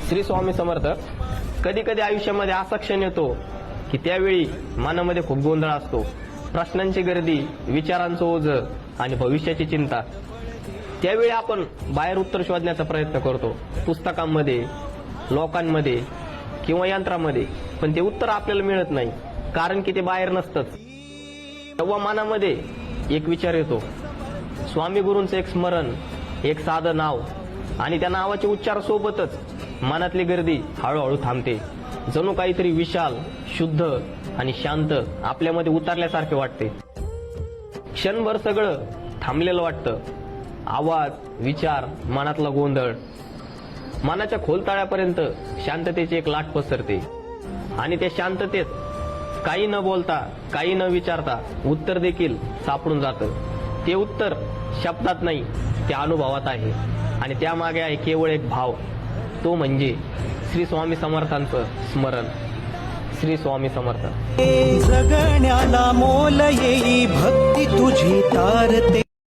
श्री स्वामी समर्थ. कधी कधी आयुष्यामध्ये असा क्षण येतो की त्यावेळी मनामध्ये खूप गोंधळ असतो. प्रश्नांची गर्दी, विचारांचं ओझं आणि भविष्याची चिंता. त्यावेळी आपण बाहेर उत्तर शोधण्याचा प्रयत्न करतो, पुस्तकांमध्ये, लोकांमध्ये किंवा यंत्रामध्ये. पण ते उत्तर आपल्याला मिळत नाही, कारण की ते बाहेर नसतंच. तेव्हा मनामध्ये एक विचार येतो, स्वामी गुरूंचं एक स्मरण, एक साधं नाव, आणि त्या नावाचे उच्चार सोबतच मनातली गर्दी हळूहळू थांबते. जणू काहीतरी विशाल, शुद्ध आणि शांत आपल्यामध्ये उतरल्यासारखे वाटते. क्षणभर सगळं थांबलेलं वाटतं. आवाज, विचार, मनातला गोंधळ. मनाच्या खोल तळ्यापर्यंत शांततेची एक लाट पसरते आणि त्या शांततेत काही न बोलता, काही न विचारता उत्तर देखील सापडून जातं. ते उत्तर शब्दात नाही, त्या अनुभवात आहे. आणि त्यामागे आहे केवळ एक भाव, तो म्हणजे श्री स्वामी समर्थांचं स्मरण. श्री स्वामी समर्थ. जगण्याला मोल येई भक्ती तुझी तारते.